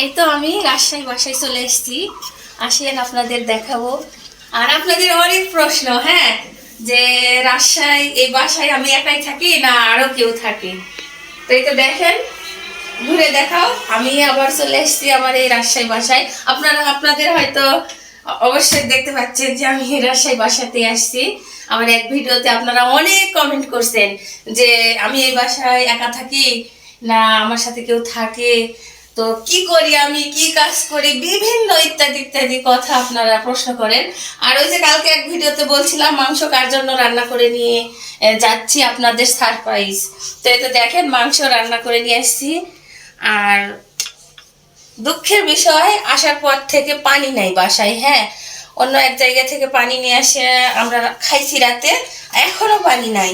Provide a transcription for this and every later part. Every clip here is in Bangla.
এই তো আমি রাজশাহী বাসায় চলে এসেছি। আসেন আপনাদের দেখাবো। আর আপনাদের অনেক প্রশ্ন, হ্যাঁ, যে রাজশাহী এই বাসায় আমি একাই থাকি না আরো কেউ থাকে। তো এই তো দেখেন, ঘুরে দেখাও। আমি আবার চলে এসেছি আমার এই রাজশাহী বাসায়। আপনাদের হয়তো অবশ্যই দেখতে পাচ্ছেন যে আমি রাজশাহী বাসাতে আসছি। আমার এক ভিডিওতে আপনারা অনেক কমেন্ট করছেন যে আমি এই বাসায় একা থাকি না আমার সাথে কেউ থাকে, তো কি করি, আমি কি কাজ করি, বিভিন্ন ইত্যাদি ইত্যাদি কথা আপনারা প্রশ্ন করেন। আর ওই যে কালকে এক ভিডিওতে বলছিলাম মাংস কার জন্য রান্না করে নিয়ে যাচ্ছি আপনাদের সারপ্রাইজ। তো এই তো দেখেন মাংস রান্না করে নিয়ে আসছি। আর দুঃখের বিষয়, আসার পর থেকে পানি নাই বাসায়। হ্যাঁ, অন্য এক জায়গা থেকে পানি নিয়ে আসে আমরা খাইছি রাতে, এখনো পানি নাই।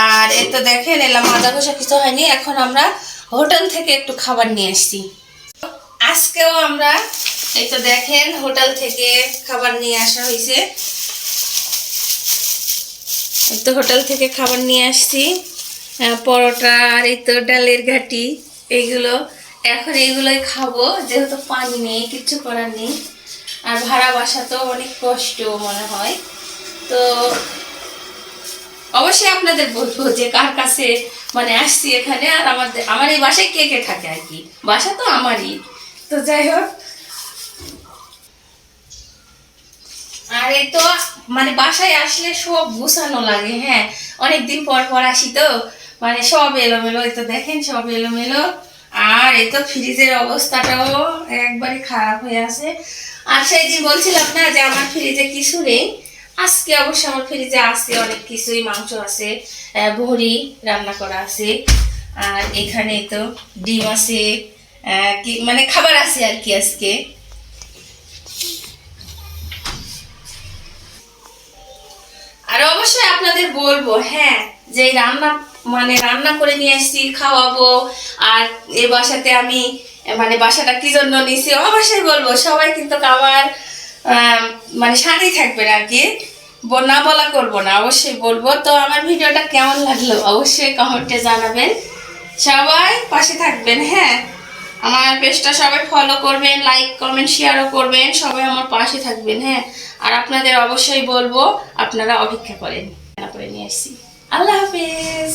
আর এই তো দেখেন এলাম আদা ঘষা কিছু হয়নি, এখন আমরা হোটেল থেকে একটু খাবার নিয়ে আসছি। আজকেও আমরা এই তো দেখেন হোটেল থেকে খাবার নিয়ে আসা হয়েছে। এই তো হোটেল থেকে খাবার নিয়ে আসছি, পরোটা আর এই তো ডালের ঘাটি, এইগুলো। এখন এইগুলোই খাবো, যেহেতু পানি নেই, কিচ্ছু করার নেই। আর ভাড়া বাসা তো অনেক কষ্ট মনে হয়। তো অবশ্যই আপনাদের বলবো যে কার কাছে মানে আসছি এখানে, আর আমার এই বাসায় কে কে থাকে আর কি। বাসা তো আমারই। তো যাই হোক, আর এই তো মানে বাসায় আসলে সব গুছানো লাগে। হ্যাঁ, অনেকদিন পর পর আসি তো মানে সব এলোমেলো। এই তো দেখেন সব এলোমেলো। আর এই তো ফ্রিজের অবস্থাটাও একবারে খারাপ হয়ে আছে। আর সেই দিন বলছিলাম না যে আমার ফ্রিজে কিছু নেই, আজকে অবশ্য আমার ফ্রিজে আছে অনেক কিছুই। মাংস আছে, বড়ি রান্না করা আছে, আর এখানে তো ডিম আছে, কি মানে খাবার আছে আর কি আজকে। আর অবশ্যই আপনাদের বলবো, হ্যাঁ, যে রান্না মানে রান্না করে নিয়ে আসছি, খাওয়াবো। আর এই বাসাতে আমি মানে বাসাটা কি জন্য নিছি অবশ্যই বলবো। সবাই কিন্তু আমার মানে সাথেই থাকবেন আর কি, না বলা করবো না, অবশ্যই বলবো। তো আমার ভিডিওটা কেমন লাগলো অবশ্যই কমেন্টে জানাবেন। সবাই পাশে থাকবেন, হ্যাঁ, আমার পেজটা সবাই ফলো করবেন, লাইক কমেন্ট শেয়ারও করবেন, সবাই আমার পাশে থাকবেন। হ্যাঁ, আর আপনাদের অবশ্যই বলবো আপনারা অপেক্ষা করেন, রান্না করে নিয়ে আসছি। আল্লাহ হাফেজ।